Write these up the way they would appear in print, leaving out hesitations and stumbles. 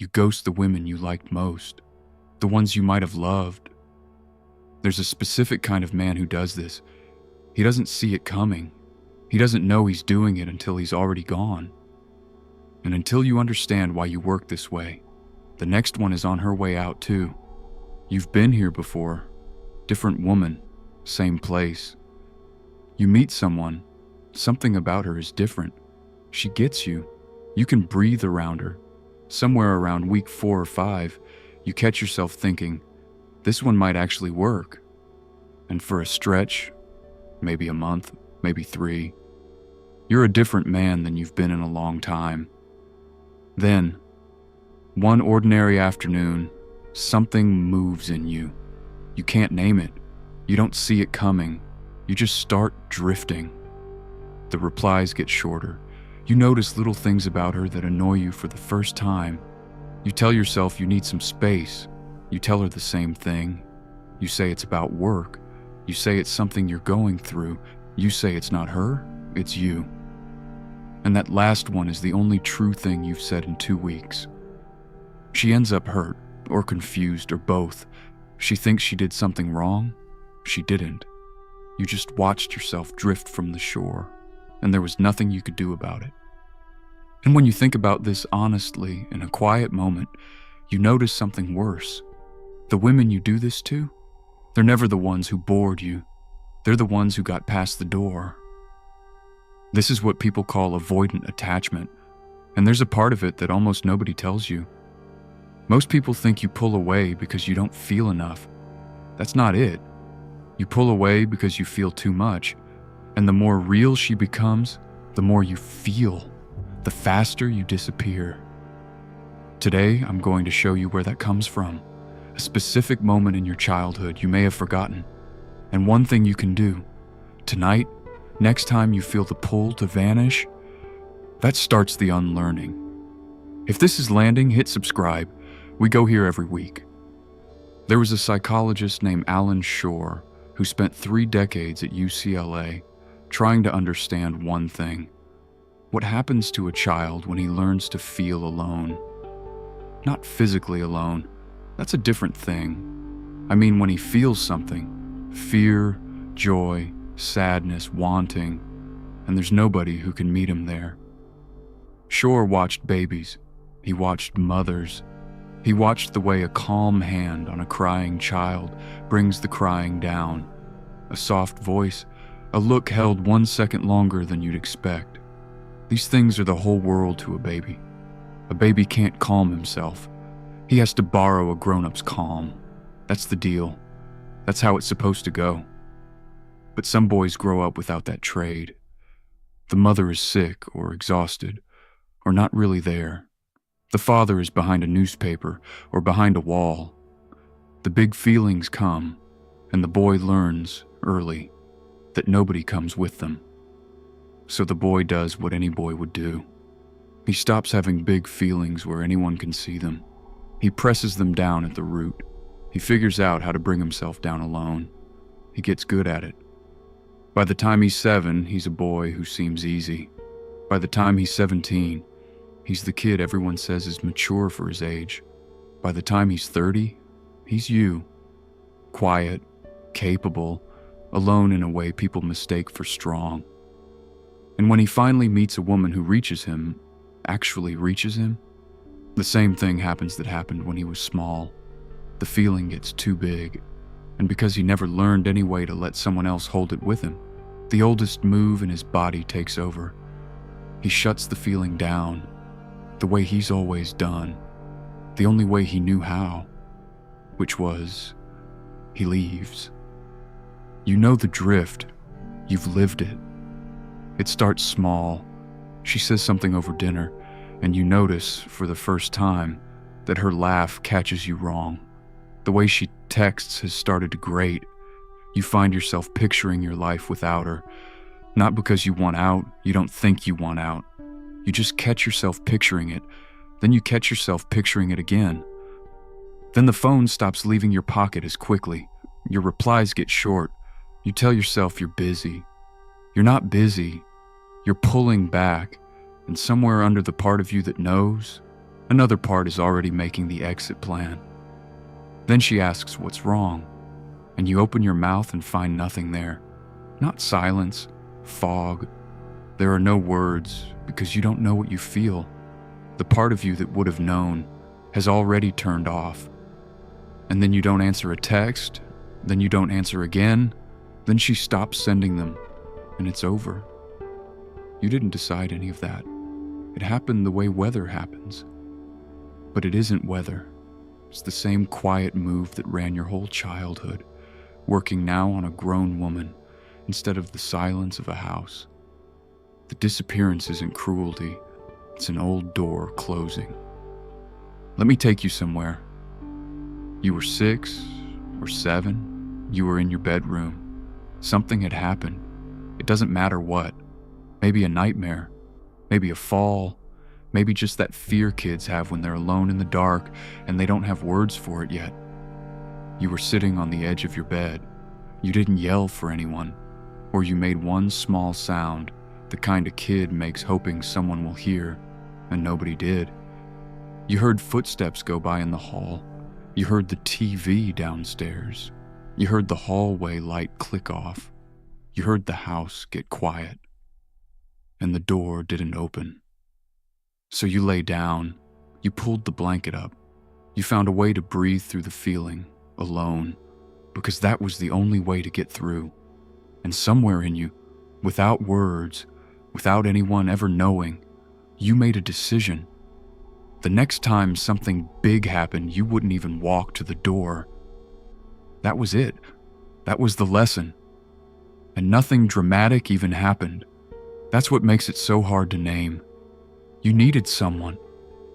You ghost the women you liked most, the ones you might have loved. There's a specific kind of man who does this. He doesn't see it coming. He doesn't know he's doing it until he's already gone. And until you understand why you work this way, the next one is on her way out too. You've been here before. Different woman, same place. You meet someone, something about her is different. She gets you. You can breathe around her. Somewhere around week 4 or 5, you catch yourself thinking, this one might actually work. And for a stretch, maybe a month, maybe 3, you're a different man than you've been in a long time. Then, one ordinary afternoon, something moves in you. You can't name it. You don't see it coming. You just start drifting. The replies get shorter. You notice little things about her that annoy you for the first time. You tell yourself you need some space. You tell her the same thing. You say it's about work. You say it's something you're going through. You say it's not her, it's you. And that last one is the only true thing you've said in 2 weeks. She ends up hurt, or confused, or both. She thinks she did something wrong. She didn't. You just watched yourself drift from the shore, and there was nothing you could do about it. And when you think about this honestly, in a quiet moment, you notice something worse. The women you do this to, they're never the ones who bored you. They're the ones who got past the door. This is what people call avoidant attachment, and there's a part of it that almost nobody tells you. Most people think you pull away because you don't feel enough. That's not it. You pull away because you feel too much, and the more real she becomes, the more you feel, the faster you disappear. Today, I'm going to show you where that comes from, a specific moment in your childhood you may have forgotten, and one thing you can do. Tonight, next time you feel the pull to vanish, that starts the unlearning. If this is landing, hit subscribe. We go here every week. There was a psychologist named Allan Schore who spent 3 decades at UCLA trying to understand one thing. What happens to a child when he learns to feel alone? Not physically alone. That's a different thing. I mean when he feels something. Fear, joy, sadness, wanting, and there's nobody who can meet him there. Schore watched babies. He watched mothers. He watched the way a calm hand on a crying child brings the crying down. A soft voice, a look held 1 second longer than you'd expect. These things are the whole world to a baby. A baby can't calm himself. He has to borrow a grown-up's calm. That's the deal. That's how it's supposed to go. But some boys grow up without that trade. The mother is sick or exhausted, or not really there. The father is behind a newspaper or behind a wall. The big feelings come, and the boy learns early that nobody comes with them. So the boy does what any boy would do. He stops having big feelings where anyone can see them. He presses them down at the root. He figures out how to bring himself down alone. He gets good at it. By the time he's 7, he's a boy who seems easy. By the time he's 17, he's the kid everyone says is mature for his age. By the time he's 30, he's you. Quiet, capable, alone in a way people mistake for strong. And when he finally meets a woman who reaches him, actually reaches him, the same thing happens that happened when he was small. The feeling gets too big, and because he never learned any way to let someone else hold it with him, the oldest move in his body takes over. He shuts the feeling down, the way he's always done, the only way he knew how, which was, he leaves. You know the drift. You've lived it. It starts small. She says something over dinner, and you notice, for the first time, that her laugh catches you wrong. The way she texts has started to grate. You find yourself picturing your life without her. Not because you want out, you don't think you want out. You just catch yourself picturing it. Then you catch yourself picturing it again. Then the phone stops leaving your pocket as quickly. Your replies get short. You tell yourself you're busy. You're not busy. You're pulling back, and somewhere under the part of you that knows, Another part is already making the exit plan. Then she asks what's wrong, and you open your mouth and find nothing there. Not silence, fog. There are no words because you don't know what you feel. The part of you that would have known has already turned off. And then you don't answer a text, then you don't answer again, then she stops sending them, and it's over. You didn't decide any of that. It happened the way weather happens. But it isn't weather. It's the same quiet move that ran your whole childhood, working now on a grown woman instead of the silence of a house. The disappearance isn't cruelty, it's an old door closing. Let me take you somewhere. You were 6 or 7, you were in your bedroom. Something had happened. It doesn't matter what. Maybe a nightmare, maybe a fall, maybe just that fear kids have when they're alone in the dark and they don't have words for it yet. You were sitting on the edge of your bed. You didn't yell for anyone, or you made one small sound, the kind a kid makes hoping someone will hear, and nobody did. You heard footsteps go by in the hall. You heard the TV downstairs. You heard the hallway light click off. You heard the house get quiet. And the door didn't open. So you lay down. You pulled the blanket up. You found a way to breathe through the feeling, alone, because that was the only way to get through. And somewhere in you, without words, without anyone ever knowing, you made a decision. The next time something big happened, you wouldn't even walk to the door. That was it. That was the lesson. And nothing dramatic even happened. That's what makes it so hard to name. You needed someone.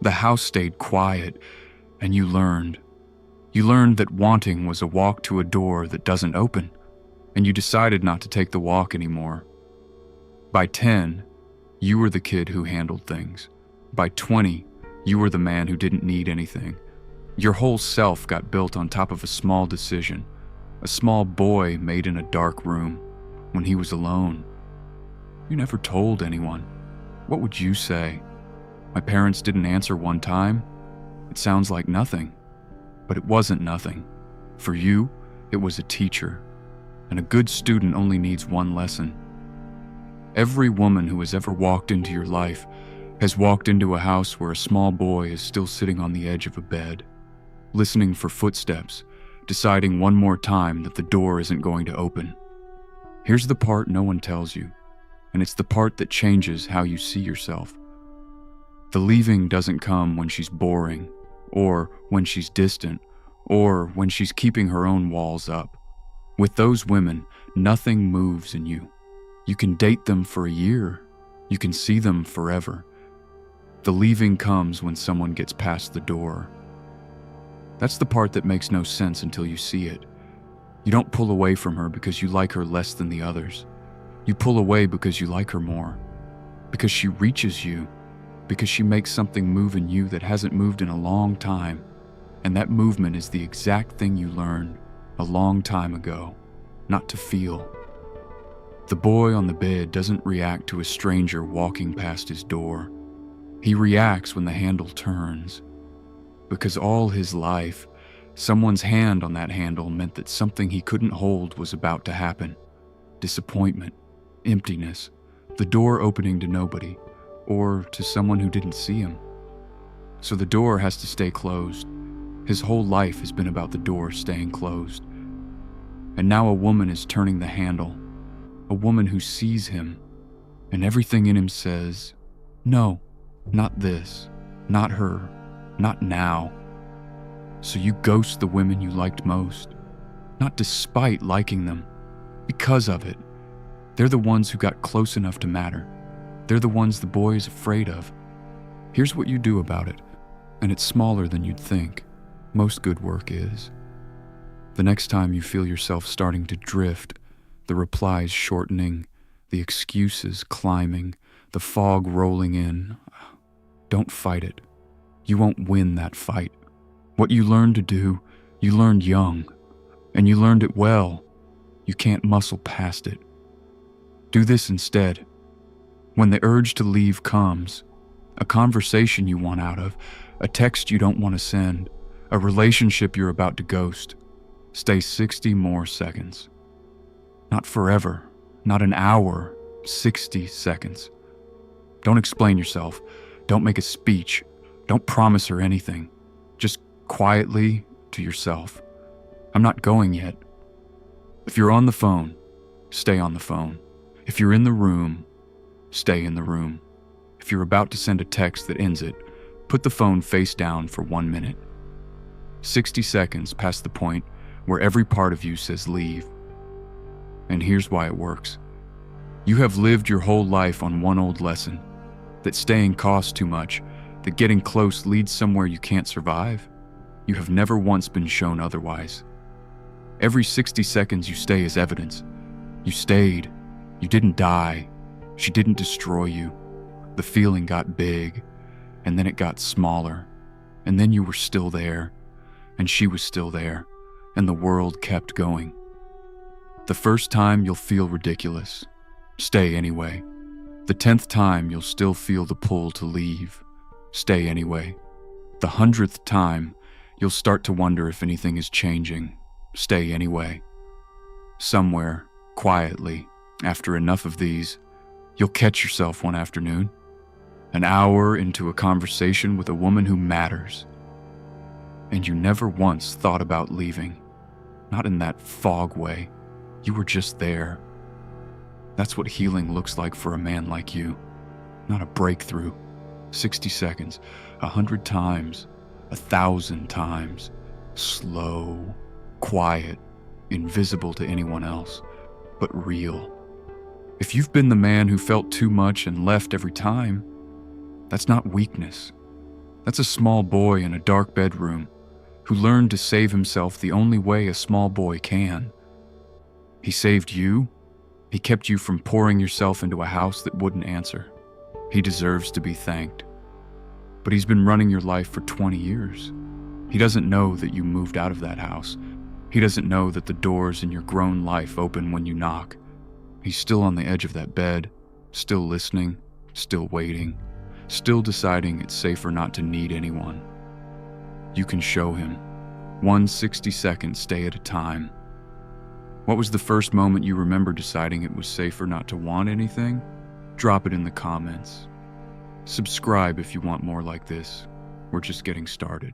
The house stayed quiet, and you learned. You learned that wanting was a walk to a door that doesn't open, and you decided not to take the walk anymore. By 10, you were the kid who handled things. By 20, you were the man who didn't need anything. Your whole self got built on top of a small decision, a small boy made in a dark room, when he was alone. You never told anyone. What would you say? My parents didn't answer one time? It sounds like nothing. But it wasn't nothing. For you, it was a teacher. And a good student only needs one lesson. Every woman who has ever walked into your life has walked into a house where a small boy is still sitting on the edge of a bed, listening for footsteps, deciding one more time that the door isn't going to open. Here's the part no one tells you, and it's the part that changes how you see yourself. The leaving doesn't come when she's boring, or when she's distant, or when she's keeping her own walls up. With those women, nothing moves in you. You can date them for a year. You can see them forever. The leaving comes when someone gets past the door. That's the part that makes no sense until you see it. You don't pull away from her because you like her less than the others. You pull away because you like her more. Because she reaches you. Because she makes something move in you that hasn't moved in a long time. And that movement is the exact thing you learned a long time ago, not to feel. The boy on the bed doesn't react to a stranger walking past his door. He reacts when the handle turns. Because all his life, someone's hand on that handle meant that something he couldn't hold was about to happen. Disappointment, emptiness, the door opening to nobody, or to someone who didn't see him. So the door has to stay closed. His whole life has been about the door staying closed. And now a woman is turning the handle, a woman who sees him, and everything in him says, no, not this, not her, not now. So you ghost the women you liked most, not despite liking them, because of it. They're the ones who got close enough to matter. They're the ones the boy is afraid of. Here's what you do about it, and it's smaller than you'd think. Most good work is. The next time you feel yourself starting to drift, the replies shortening, the excuses climbing, the fog rolling in, don't fight it. You won't win that fight. What you learned to do, you learned young, and you learned it well. You can't muscle past it. Do this instead. When the urge to leave comes, a conversation you want out of, a text you don't want to send, a relationship you're about to ghost. Stay 60 more seconds. Not forever, not an hour, 60 seconds. Don't explain yourself. Don't make a speech. Don't promise her anything. Just quietly to yourself. I'm not going yet. If you're on the phone, stay on the phone. If you're in the room, stay in the room. If you're about to send a text that ends it, put the phone face down for 1 minute. 60 seconds past the point where every part of you says leave. And here's why it works. You have lived your whole life on one old lesson, that staying costs too much, that getting close leads somewhere you can't survive. You have never once been shown otherwise. Every 60 seconds you stay is evidence. You stayed. You didn't die. She didn't destroy you. The feeling got big, and then it got smaller, and then you were still there, and she was still there, and the world kept going. The first time you'll feel ridiculous. Stay anyway. The 10th time you'll still feel the pull to leave. Stay anyway. The 100th time you'll start to wonder if anything is changing. Stay anyway. Somewhere, quietly, after enough of these, you'll catch yourself one afternoon, an hour into a conversation with a woman who matters, and you never once thought about leaving. Not in that fog way. You were just there. That's what healing looks like for a man like you. Not a breakthrough. 60 seconds, 100 times, 1,000 times. Slow, quiet, invisible to anyone else, but real. If you've been the man who felt too much and left every time, that's not weakness. That's a small boy in a dark bedroom who learned to save himself the only way a small boy can. He saved you. He kept you from pouring yourself into a house that wouldn't answer. He deserves to be thanked. But he's been running your life for 20 years. He doesn't know that you moved out of that house. He doesn't know that the doors in your grown life open when you knock. He's still on the edge of that bed, still listening, still waiting, still deciding it's safer not to need anyone. You can show him. 1 60-second stay at a time. What was the first moment you remember deciding it was safer not to want anything? Drop it in the comments. Subscribe if you want more like this. We're just getting started.